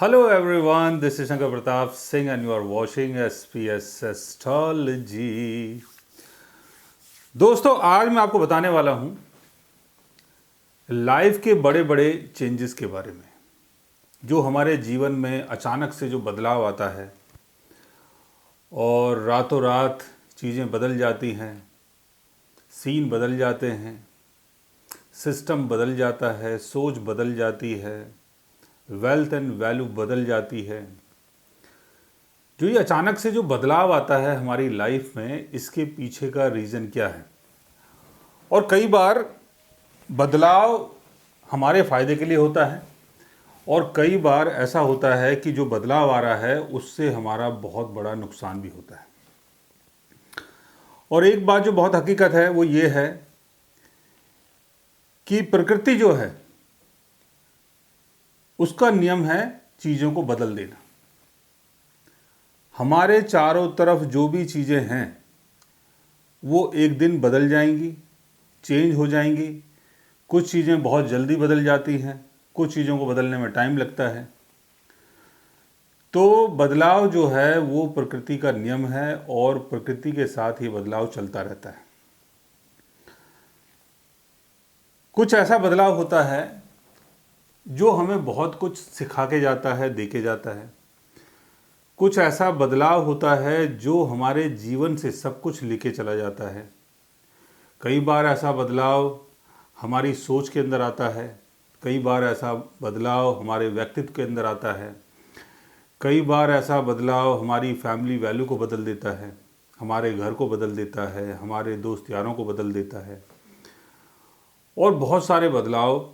Hello everyone, this is Shankar Pratap Singh and you are watching SPS Astrology। दोस्तों आज मैं आपको बताने वाला हूँ लाइफ के बड़े बड़े चेंजेस के बारे में, जो हमारे जीवन में अचानक से जो बदलाव आता है और रातों रात चीज़ें बदल जाती हैं, सीन बदल जाते हैं, सिस्टम बदल जाता है, सोच बदल जाती है, वेल्थ एंड वैल्यू बदल जाती है। जो ये अचानक से जो बदलाव आता है हमारी लाइफ में, इसके पीछे का रीज़न क्या है? और कई बार बदलाव हमारे फ़ायदे के लिए होता है और कई बार ऐसा होता है कि जो बदलाव आ रहा है उससे हमारा बहुत बड़ा नुकसान भी होता है। और एक बात जो बहुत हकीकत है वो ये है कि प्रकृति जो है उसका नियम है चीज़ों को बदल देना। हमारे चारों तरफ जो भी चीज़ें हैं वो एक दिन बदल जाएंगी, चेंज हो जाएंगी। कुछ चीज़ें बहुत जल्दी बदल जाती हैं, कुछ चीज़ों को बदलने में टाइम लगता है। तो बदलाव जो है वो प्रकृति का नियम है और प्रकृति के साथ ये बदलाव चलता रहता है। कुछ ऐसा बदलाव होता है जो हमें बहुत कुछ सिखा के जाता है, दे के जाता है। कुछ ऐसा बदलाव होता है जो हमारे जीवन से सब कुछ लेके चला जाता है। कई बार ऐसा बदलाव हमारी सोच के अंदर आता है, कई बार ऐसा बदलाव हमारे व्यक्तित्व के अंदर आता है, कई बार ऐसा बदलाव हमारी फैमिली वैल्यू को बदल देता है, हमारे घर को बदल देता है, हमारे दोस्त यारों को बदल देता है। और बहुत सारे बदलाव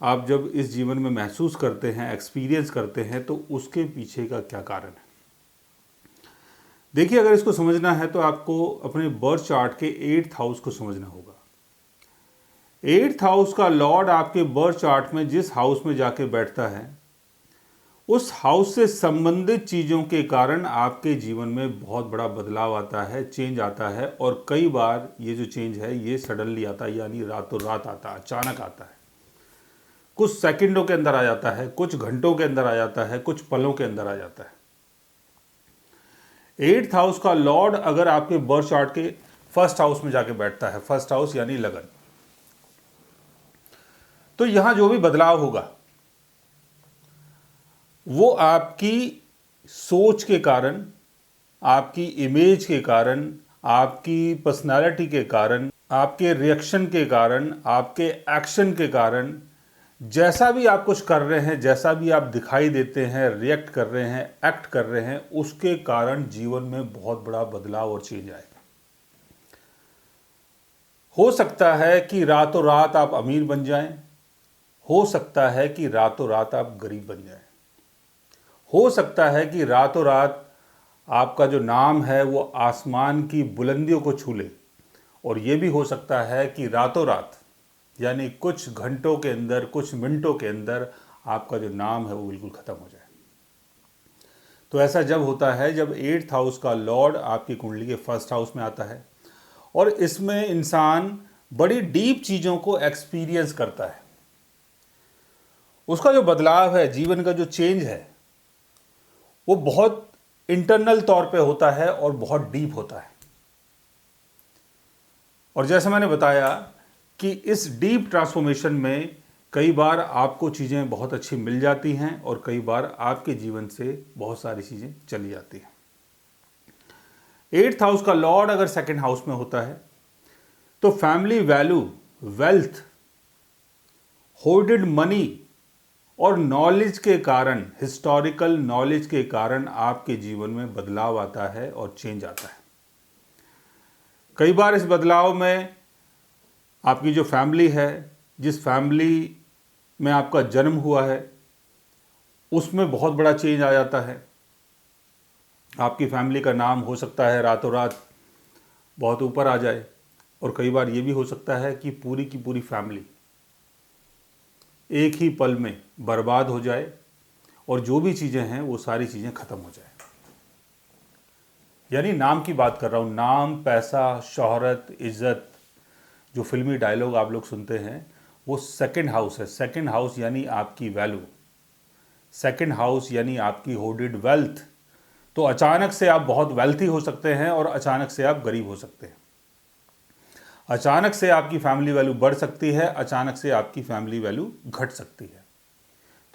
आप जब इस जीवन में महसूस करते हैं, एक्सपीरियंस करते हैं, तो उसके पीछे का क्या कारण है? देखिए, अगर इसको समझना है तो आपको अपने बर्थ चार्ट के 8th हाउस को समझना होगा। 8th हाउस का लॉर्ड आपके बर्थ चार्ट में जिस हाउस में जाके बैठता है, उस हाउस से संबंधित चीज़ों के कारण आपके जीवन में बहुत बड़ा बदलाव आता है, चेंज आता है। और कई बार ये जो चेंज है ये सडनली आता है, यानी रातों रात आता है, अचानक आता है। कुछ सेकंडों के अंदर आ जाता है, कुछ घंटों के अंदर आ जाता है, कुछ पलों के अंदर आ जाता है। 8th हाउस का लॉर्ड अगर आपके बर्थ चार्ट के फर्स्ट हाउस में जाके बैठता है, फर्स्ट हाउस यानी लगन, तो यहां जो भी बदलाव होगा वो आपकी सोच के कारण, आपकी इमेज के कारण, आपकी पर्सनालिटी के कारण, आपके रिएक्शन के कारण, आपके एक्शन के कारण, जैसा भी आप कुछ कर रहे हैं, जैसा भी आप दिखाई देते हैं, रिएक्ट कर रहे हैं, एक्ट कर रहे हैं, उसके कारण जीवन में बहुत बड़ा बदलाव और चेंज आएगा। हो सकता है कि रातों रात आप अमीर बन जाएं, हो सकता है कि रातों रात आप गरीब बन जाएं, हो सकता है कि रातों रात आपका जो नाम है वो आसमान की बुलंदियों को छू ले, और ये भी हो सकता है कि रातों रात यानी कुछ घंटों के अंदर, कुछ मिनटों के अंदर आपका जो नाम है वो बिल्कुल ख़त्म हो जाए। तो ऐसा जब होता है जब 8th हाउस का लॉर्ड आपकी कुंडली के फर्स्ट हाउस में आता है, और इसमें इंसान बड़ी डीप चीज़ों को एक्सपीरियंस करता है। उसका जो बदलाव है, जीवन का जो चेंज है, वो बहुत इंटरनल तौर पे होता है और बहुत डीप होता है। और जैसे मैंने बताया कि इस डीप ट्रांसफॉर्मेशन में कई बार आपको चीज़ें बहुत अच्छी मिल जाती हैं और कई बार आपके जीवन से बहुत सारी चीज़ें चली जाती हैं। 8th हाउस का लॉर्ड अगर सेकंड हाउस में होता है तो family value, wealth, holded money और नॉलेज के कारण, हिस्टोरिकल नॉलेज के कारण आपके जीवन में बदलाव आता है और चेंज आता है। कई बार इस बदलाव में आपकी जो फैमिली है, जिस फैमिली में आपका जन्म हुआ है, उसमें बहुत बड़ा चेंज आ जाता है। आपकी फैमिली का नाम हो सकता है रातों रात बहुत ऊपर आ जाए, और कई बार ये भी हो सकता है कि पूरी की पूरी फैमिली एक ही पल में बर्बाद हो जाए और जो भी चीज़ें हैं वो सारी चीज़ें ख़त्म हो जाए। यानी नाम की बात कर रहा हूँ, नाम, पैसा, शोहरत, इज़्ज़त, जो फिल्मी डायलॉग आप लोग सुनते हैं, वो सेकंड हाउस है। सेकंड हाउस यानी आपकी वैल्यू, सेकंड हाउस यानी आपकी होर्डेड वेल्थ, तो अचानक से आप बहुत वेल्थी हो सकते हैं और अचानक से आप गरीब हो सकते हैं। अचानक से आपकी फैमिली वैल्यू बढ़ सकती है, अचानक से आपकी फैमिली वैल्यू घट सकती है।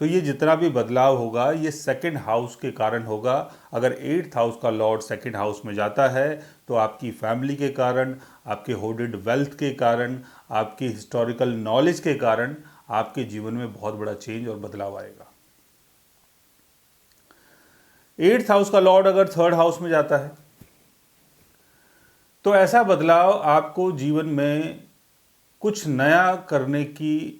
तो ये जितना भी बदलाव होगा ये सेकंड हाउस के कारण होगा। अगर 8th हाउस का लॉर्ड सेकंड हाउस में जाता है तो आपकी फैमिली के कारण, आपके होर्डेड वेल्थ के कारण, आपकी हिस्टोरिकल नॉलेज के कारण आपके जीवन में बहुत बड़ा चेंज और बदलाव आएगा। 8th हाउस का लॉर्ड अगर 3rd हाउस में जाता है तो ऐसा बदलाव आपको जीवन में कुछ नया करने की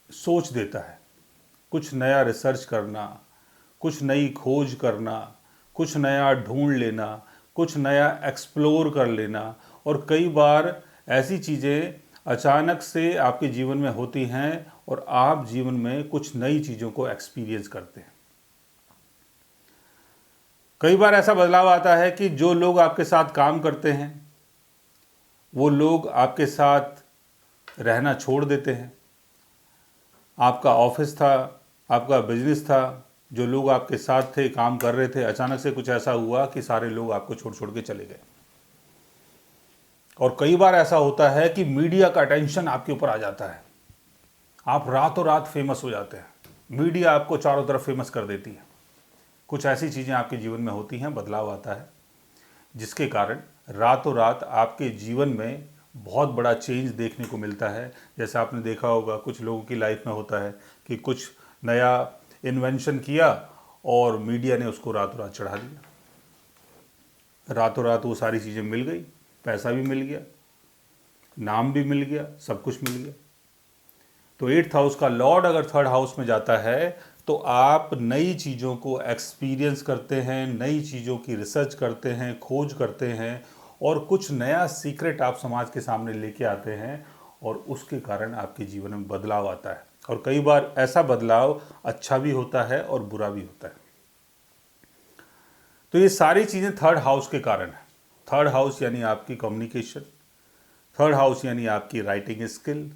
सोच देता है। कुछ नया रिसर्च करना, कुछ नई खोज करना, कुछ नया ढूंढ लेना, कुछ नया एक्सप्लोर कर लेना। और कई बार ऐसी चीज़ें अचानक से आपके जीवन में होती हैं और आप जीवन में कुछ नई चीज़ों को एक्सपीरियंस करते हैं। कई बार ऐसा बदलाव आता है कि जो लोग आपके साथ काम करते हैं वो लोग आपके साथ रहना छोड़ देते हैं। आपका ऑफिस था, आपका बिजनेस था, जो लोग आपके साथ थे, काम कर रहे थे, अचानक से कुछ ऐसा हुआ कि सारे लोग आपको छोड़ छोड़ के चले गए। और कई बार ऐसा होता है कि मीडिया का अटेंशन आपके ऊपर आ जाता है, आप रातों रात फेमस हो जाते हैं, मीडिया आपको चारों तरफ फेमस कर देती है। कुछ ऐसी चीज़ें आपके जीवन में होती हैं, बदलाव आता है जिसके कारण रातों रात आपके जीवन में बहुत बड़ा चेंज देखने को मिलता है। जैसे आपने देखा होगा कुछ लोगों की लाइफ में होता है कि कुछ नया इन्वेंशन किया और मीडिया ने उसको रातों रात चढ़ा दिया। रातों रात वो सारी चीज़ें मिल गई, पैसा भी मिल गया, नाम भी मिल गया, सब कुछ मिल गया। तो 8th हाउस का लॉर्ड अगर 3rd हाउस में जाता है तो आप नई चीज़ों को एक्सपीरियंस करते हैं, नई चीज़ों की रिसर्च करते हैं, खोज करते हैं और कुछ नया सीक्रेट आप समाज के सामने लेके आते हैं और उसके कारण आपके जीवन में बदलाव आता है। और कई बार ऐसा बदलाव अच्छा भी होता है और बुरा भी होता है। तो ये सारी चीज़ें 3rd हाउस के कारण है। 3rd हाउस यानी आपकी कम्युनिकेशन, 3rd हाउस यानी आपकी राइटिंग स्किल,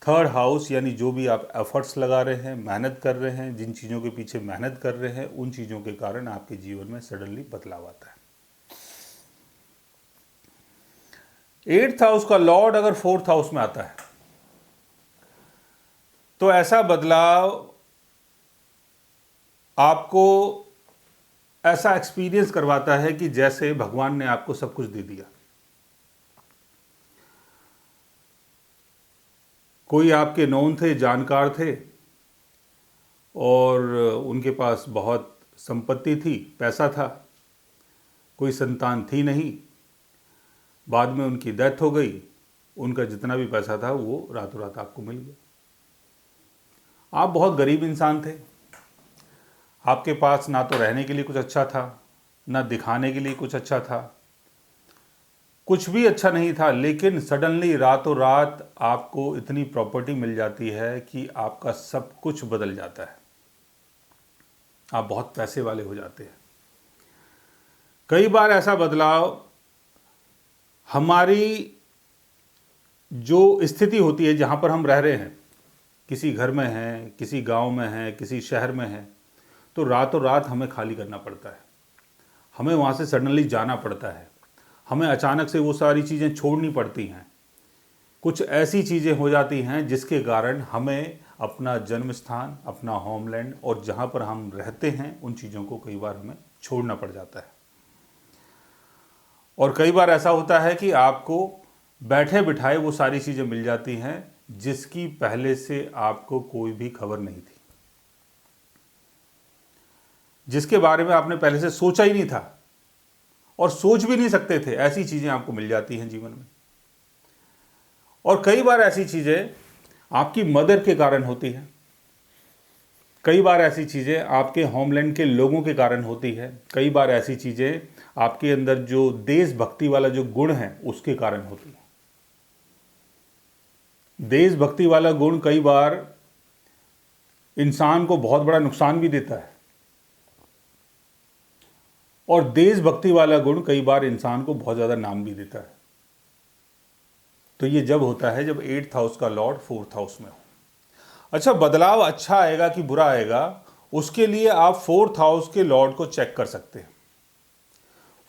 3rd हाउस यानी जो भी आप एफर्ट्स लगा रहे हैं, मेहनत कर रहे हैं, जिन चीज़ों के पीछे मेहनत कर रहे हैं, उन चीज़ों के कारण आपके जीवन में सडनली बदलाव आता है। 8th हाउस का लॉर्ड अगर 4th हाउस में आता है तो ऐसा बदलाव आपको ऐसा एक्सपीरियंस करवाता है कि जैसे भगवान ने आपको सब कुछ दे दिया। कोई आपके नोन थे, जानकार थे और उनके पास बहुत संपत्ति थी, पैसा था, कोई संतान थी नहीं, बाद में उनकी डेथ हो गई, उनका जितना भी पैसा था वो रातों रात आपको मिल गया। आप बहुत गरीब इंसान थे, आपके पास ना तो रहने के लिए कुछ अच्छा था, ना दिखाने के लिए कुछ अच्छा था, कुछ भी अच्छा नहीं था, लेकिन सडनली रातों रात आपको इतनी प्रॉपर्टी मिल जाती है कि आपका सब कुछ बदल जाता है, आप बहुत पैसे वाले हो जाते हैं। कई बार ऐसा बदलाव हमारी जो स्थिति होती है जहाँ पर हम रह रहे हैं, किसी घर में हैं, किसी गांव में हैं, किसी शहर में हैं, तो रातों रात हमें खाली करना पड़ता है, हमें वहाँ से सडनली जाना पड़ता है, हमें अचानक से वो सारी चीज़ें छोड़नी पड़ती हैं। कुछ ऐसी चीज़ें हो जाती हैं जिसके कारण हमें अपना जन्म स्थान, अपना होमलैंड और जहाँ पर हम रहते हैं उन चीज़ों को कई बार हमें छोड़ना पड़ जाता है। और कई बार ऐसा होता है कि आपको बैठे बिठाए वो सारी चीज़ें मिल जाती हैं जिसकी पहले से आपको कोई भी खबर नहीं थी, जिसके बारे में आपने पहले से सोचा ही नहीं था और सोच भी नहीं सकते थे। ऐसी चीज़ें आपको मिल जाती हैं जीवन में। और कई बार ऐसी चीज़ें आपकी मदर के कारण होती हैं, कई बार ऐसी चीज़ें आपके होमलैंड के लोगों के कारण होती है, कई बार ऐसी चीज़ें आपके अंदर जो देशभक्ति वाला जो गुण है उसके कारण होती है। देशभक्ति वाला गुण कई बार इंसान को बहुत बड़ा नुकसान भी देता है और देशभक्ति वाला गुण कई बार इंसान को बहुत ज़्यादा नाम भी देता है। तो ये जब होता है जब 8th हाउस का लॉर्ड 4th हाउस में हो। अच्छा, बदलाव अच्छा आएगा कि बुरा आएगा, उसके लिए आप फोर्थ हाउस के लॉर्ड को चेक कर सकते हैं।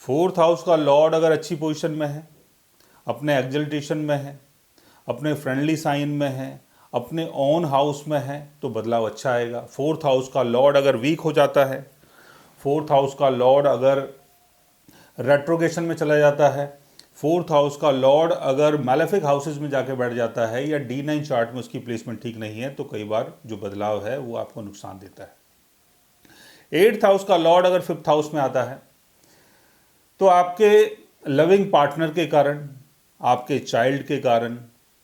फोर्थ हाउस का लॉर्ड अगर अच्छी पोजीशन में है, अपने एक्जल्टेशन में है, अपने फ्रेंडली साइन में है, अपने ओन हाउस में है, तो बदलाव अच्छा आएगा। फोर्थ हाउस का लॉर्ड अगर वीक हो जाता है, फोर्थ हाउस का लॉर्ड अगर रेट्रोगेशन में चला जाता है, फोर्थ हाउस का लॉर्ड अगर मैलेफिक हाउसेज में जाके बैठ जाता है या D9 चार्ट में उसकी प्लेसमेंट ठीक नहीं है, तो कई बार जो बदलाव है वो आपको नुकसान देता है। एट्थ हाउस का लॉर्ड अगर फिफ्थ हाउस में आता है, तो आपके लविंग पार्टनर के कारण, आपके चाइल्ड के कारण,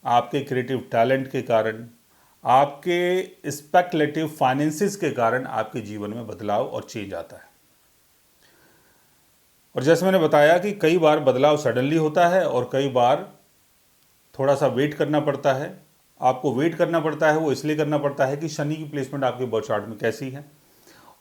आपके क्रिएटिव टैलेंट के कारण, आपके स्पेकुलेटिव फाइनेंसिस के कारण आपके जीवन में बदलाव और चेंज आता है। और जैसे मैंने बताया कि कई बार बदलाव सडनली होता है और कई बार थोड़ा सा वेट करना पड़ता है। आपको वेट करना पड़ता है, वो इसलिए करना पड़ता है कि शनि की प्लेसमेंट आपके बर्थ चार्ट में कैसी है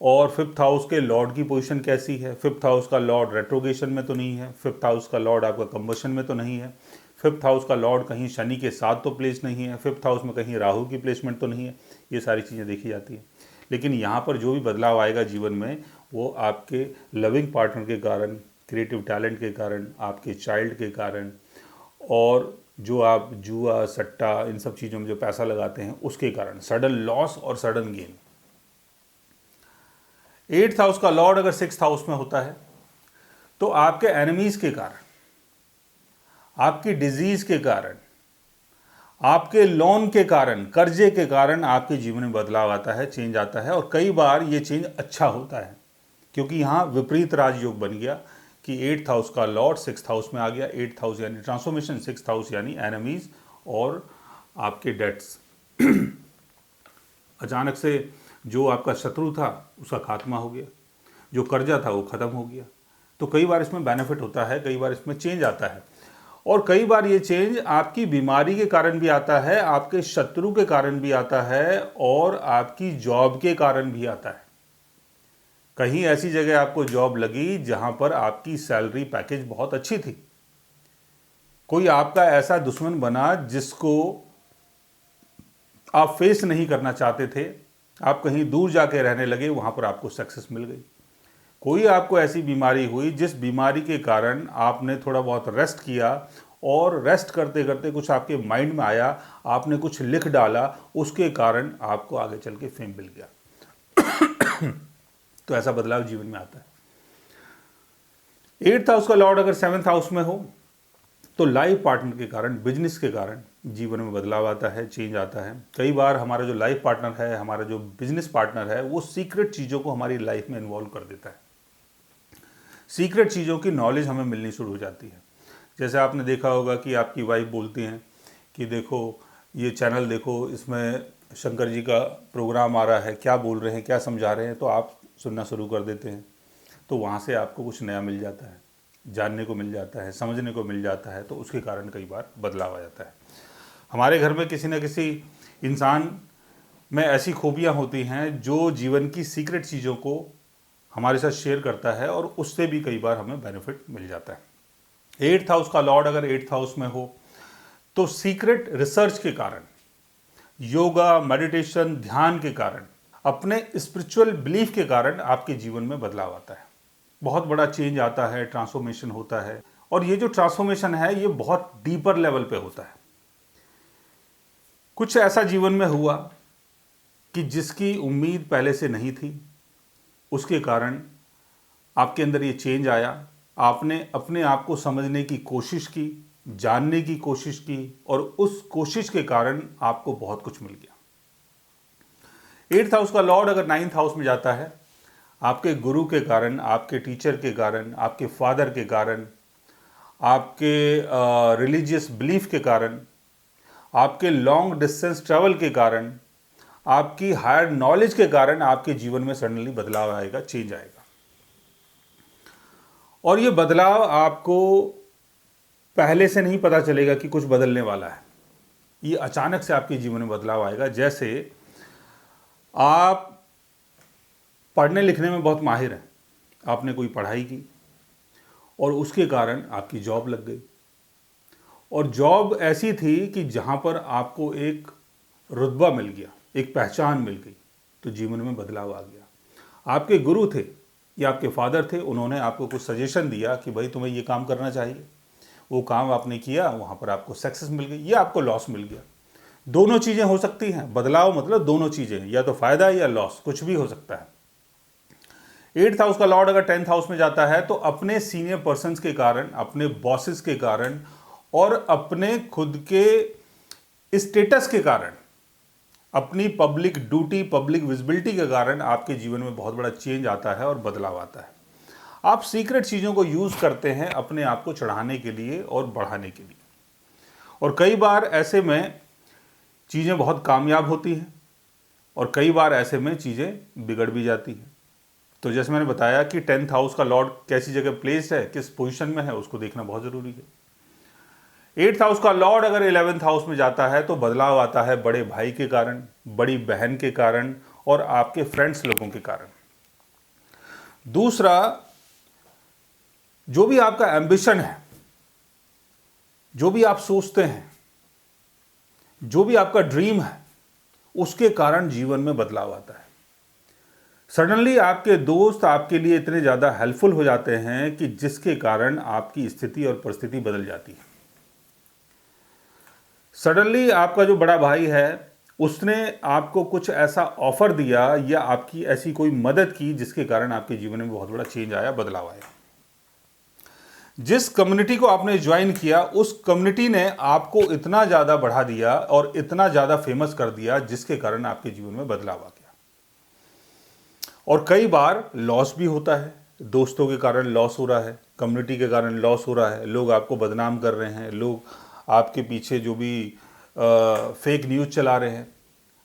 और फिफ्थ हाउस के लॉर्ड की पोजीशन कैसी है। फिफ्थ हाउस का लॉर्ड रेट्रोगेशन में तो नहीं है, फिफ्थ हाउस का लॉर्ड आपका कंबशन में तो नहीं है, फिफ्थ हाउस का लॉर्ड कहीं शनि के साथ तो प्लेस नहीं है, फिफ्थ हाउस में कहीं राहु की प्लेसमेंट तो नहीं है। ये सारी चीज़ें देखी जाती हैं। लेकिन यहाँ पर जो भी बदलाव आएगा जीवन में, वो आपके लविंग पार्टनर के कारण, क्रिएटिव टैलेंट के कारण, आपके चाइल्ड के कारण, और जो आप जुआ सट्टा इन सब चीज़ों में जो पैसा लगाते हैं उसके कारण, सडन लॉस और सडन गेन। एट्थ हाउस का लॉर्ड अगर सिक्स्थ हाउस में होता है, तो आपके एनिमीज के कारण, आपकी डिजीज के कारण, आपके लोन के कारण, कर्जे के कारण आपके जीवन में बदलाव आता है, चेंज आता है। और कई बार ये चेंज अच्छा होता है, क्योंकि यहाँ विपरीत राजयोग बन गया कि एट्थ हाउस का लॉर्ड सिक्स्थ हाउस में आ गया। एट्थ हाउस यानी ट्रांसफॉर्मेशन, सिक्स्थ हाउस यानी एनिमीज और आपके डेट्स। अचानक से जो आपका शत्रु था उसका खात्मा हो गया, जो कर्जा था वो ख़त्म हो गया। तो कई बार इसमें बेनिफिट होता है, कई बार इसमें चेंज आता है। और कई बार ये चेंज आपकी बीमारी के कारण भी आता है, आपके शत्रु के कारण भी आता है और आपकी जॉब के कारण भी आता है। कहीं ऐसी जगह आपको जॉब लगी जहां पर आपकी सैलरी पैकेज बहुत अच्छी थी, कोई आपका ऐसा दुश्मन बना जिसको आप फेस नहीं करना चाहते थे, आप कहीं दूर जाके रहने लगे, वहां पर आपको सक्सेस मिल गई। कोई आपको ऐसी बीमारी हुई जिस बीमारी के कारण आपने थोड़ा बहुत रेस्ट किया और रेस्ट करते करते कुछ आपके माइंड में आया, आपने कुछ लिख डाला, उसके कारण आपको आगे चल के फेम मिल गया। तो ऐसा बदलाव जीवन में आता है। एट्थ हाउस का लॉर्ड अगर सेवंथ हाउस में हो, तो लाइफ पार्टनर के कारण, बिजनेस के कारण जीवन में बदलाव आता है, चेंज आता है। कई बार हमारा जो लाइफ पार्टनर है, हमारा जो बिजनेस पार्टनर है, वो सीक्रेट चीज़ों को हमारी लाइफ में इन्वॉल्व कर देता है। सीक्रेट चीज़ों की नॉलेज हमें मिलनी शुरू हो जाती है। जैसे आपने देखा होगा कि आपकी वाइफ बोलती हैं कि देखो ये चैनल देखो, इसमें शंकर जी का प्रोग्राम आ रहा है, क्या बोल रहे हैं, क्या समझा रहे हैं, तो आप सुनना शुरू कर देते हैं। तो वहाँ से आपको कुछ नया मिल जाता है, जानने को मिल जाता है, समझने को मिल जाता है, तो उसके कारण कई बार बदलाव आ जाता है। हमारे घर में किसी न किसी इंसान में ऐसी खूबियाँ होती हैं जो जीवन की सीक्रेट चीज़ों को हमारे साथ शेयर करता है और उससे भी कई बार हमें बेनिफिट मिल जाता है। एट्थ हाउस का लॉर्ड अगर एट्थ हाउस में हो, तो सीक्रेट रिसर्च के कारण, योगा, मेडिटेशन, ध्यान के कारण, अपने स्पिरिचुअल बिलीफ के कारण आपके जीवन में बदलाव आता है, बहुत बड़ा चेंज आता है, ट्रांसफॉर्मेशन होता है। और ये जो ट्रांसफॉर्मेशन है ये बहुत डीपर लेवल पे होता है। कुछ ऐसा जीवन में हुआ कि जिसकी उम्मीद पहले से नहीं थी, उसके कारण आपके अंदर ये चेंज आया, आपने अपने आप को समझने की कोशिश की, जानने की कोशिश की और उस कोशिश के कारण आपको बहुत कुछ मिल गया। एट्थ हाउस का लॉर्ड अगर नाइन्थ हाउस में जाता है, आपके गुरु के कारण, आपके टीचर के कारण, आपके फादर के कारण, आपके रिलीजियस बिलीफ के कारण, आपके लॉन्ग डिस्टेंस ट्रैवल के कारण, आपकी हायर नॉलेज के कारण आपके जीवन में सडनली बदलाव आएगा, चेंज आएगा। और ये बदलाव आपको पहले से नहीं पता चलेगा कि कुछ बदलने वाला है, ये अचानक से आपके जीवन में बदलाव आएगा। जैसे आप पढ़ने लिखने में बहुत माहिर हैं, आपने कोई पढ़ाई की और उसके कारण आपकी जॉब लग गई, और जॉब ऐसी थी कि जहाँ पर आपको एक रुतबा मिल गया, एक पहचान मिल गई, तो जीवन में बदलाव आ गया। आपके गुरु थे या आपके फादर थे, उन्होंने आपको कुछ सजेशन दिया कि भाई तुम्हें ये काम करना चाहिए, वो काम आपने किया, वहाँ पर आपको सक्सेस मिल गई या आपको लॉस मिल गया। दोनों चीज़ें हो सकती हैं। बदलाव मतलब दोनों चीज़ें, या तो फायदा या लॉस, कुछ भी हो सकता है। 8th हाउस का लॉर्ड अगर 10th हाउस में जाता है तो अपने सीनियर पर्सन्स के कारण, अपने बॉसेस के कारण और अपने खुद के स्टेटस के कारण, अपनी पब्लिक ड्यूटी, पब्लिक विजिबिलिटी के कारण आपके जीवन में बहुत बड़ा चेंज आता है और बदलाव आता है। आप सीक्रेट चीज़ों को यूज़ करते हैं अपने आप को चढ़ाने के लिए और बढ़ाने के लिए, और कई बार ऐसे में चीज़ें बहुत कामयाब होती हैं और कई बार ऐसे में चीज़ें बिगड़ भी जाती हैं। तो जैसे मैंने बताया कि 10th हाउस का लॉर्ड कैसी जगह प्लेस है, किस पोजीशन में है, उसको देखना बहुत ज़रूरी है। 8th हाउस का लॉर्ड अगर 11th हाउस में जाता है तो बदलाव आता है बड़े भाई के कारण, बड़ी बहन के कारण और आपके फ्रेंड्स लोगों के कारण। दूसरा, जो भी आपका एम्बिशन है, जो भी आप सोचते हैं, जो भी आपका ड्रीम है, उसके कारण जीवन में बदलाव आता है। सडनली आपके दोस्त आपके लिए इतने ज़्यादा हेल्पफुल हो जाते हैं कि जिसके कारण आपकी स्थिति और परिस्थिति बदल जाती है। सडनली आपका जो बड़ा भाई है उसने आपको कुछ ऐसा ऑफर दिया या आपकी ऐसी कोई मदद की जिसके कारण आपके जीवन में बहुत बड़ा चेंज आया, बदलाव आया। जिस कम्युनिटी को आपने ज्वाइन किया उस कम्युनिटी ने आपको इतना ज़्यादा बढ़ा दिया और इतना ज़्यादा फेमस कर दिया जिसके कारण आपके जीवन में बदलाव आ गया। और कई बार लॉस भी होता है, दोस्तों के कारण लॉस हो रहा है, कम्युनिटी के कारण लॉस हो रहा है, लोग आपको बदनाम कर रहे हैं, लोग आपके पीछे जो भी फेक न्यूज़ चला रहे हैं,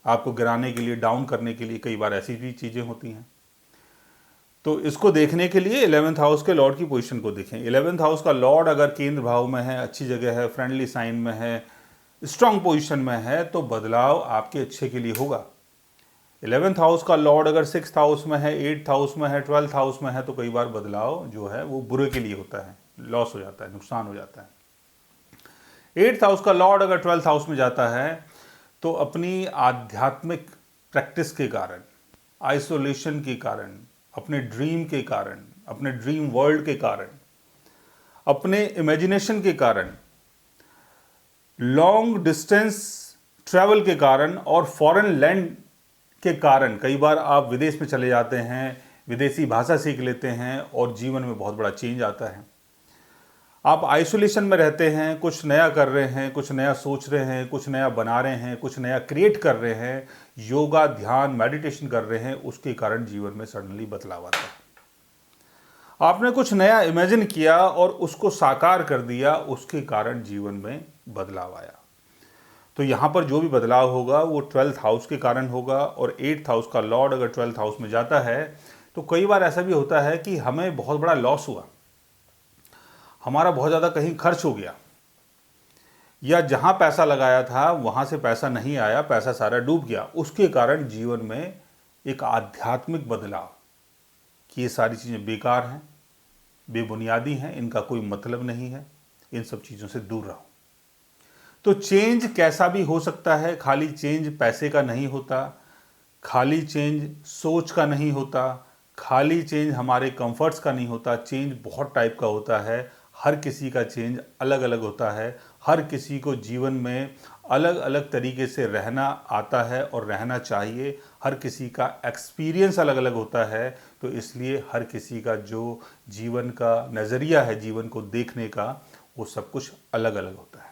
आपको गिराने के लिए, डाउन करने के लिए, कई बार ऐसी भी चीज़ें होती हैं। तो इसको देखने के लिए 11th हाउस के लॉर्ड की पोजीशन को देखें। 11th हाउस का लॉर्ड अगर केंद्र भाव में है, अच्छी जगह है, फ्रेंडली साइन में है, स्ट्रांग पोजीशन में है, तो बदलाव आपके अच्छे के लिए होगा। 11th हाउस का लॉर्ड अगर 6th हाउस में है, 8th हाउस में है, 12th हाउस में है, तो कई बार बदलाव जो है वो बुरे के लिए होता है, लॉस हो जाता है, नुकसान हो जाता है। 8th हाउस का लॉर्ड अगर 12th हाउस में जाता है तो अपनी आध्यात्मिक प्रैक्टिस के कारण, आइसोलेशन के कारण, अपने ड्रीम के कारण, अपने ड्रीम वर्ल्ड के कारण, अपने इमेजिनेशन के कारण, लॉन्ग डिस्टेंस ट्रैवल के कारण और फॉरेन लैंड के कारण, कई बार आप विदेश में चले जाते हैं, विदेशी भाषा सीख लेते हैं और जीवन में बहुत बड़ा चेंज आता है। आप आइसोलेशन में रहते हैं, कुछ नया कर रहे हैं, कुछ नया सोच रहे हैं, कुछ नया बना रहे हैं, कुछ नया क्रिएट कर रहे हैं, योगा, ध्यान, मेडिटेशन कर रहे हैं, उसके कारण जीवन में सडनली बदलाव आता है। आपने कुछ नया इमेजिन किया और उसको साकार कर दिया, उसके कारण जीवन में बदलाव आया। तो यहाँ पर जो भी बदलाव होगा वो 12th हाउस के कारण होगा। और 8th हाउस का लॉर्ड अगर 12th हाउस में जाता है तो कई बार ऐसा भी होता है कि हमें बहुत बड़ा लॉस हुआ, हमारा बहुत ज़्यादा कहीं खर्च हो गया, या जहाँ पैसा लगाया था वहाँ से पैसा नहीं आया, पैसा सारा डूब गया। उसके कारण जीवन में एक आध्यात्मिक बदलाव कि ये सारी चीज़ें बेकार हैं, बेबुनियादी हैं, इनका कोई मतलब नहीं है, इन सब चीज़ों से दूर रहो। तो चेंज कैसा भी हो सकता है, खाली चेंज पैसे का नहीं होता, खाली चेंज सोच का नहीं होता, खाली चेंज हमारे कंफर्ट्स का नहीं होता। चेंज बहुत टाइप का होता है, हर किसी का चेंज अलग अलग होता है, हर किसी को जीवन में अलग अलग तरीके से रहना आता है और रहना चाहिए, हर किसी का एक्सपीरियंस अलग अलग होता है। तो इसलिए हर किसी का जो जीवन का नज़रिया है, जीवन को देखने का, वो सब कुछ अलग अलग होता है।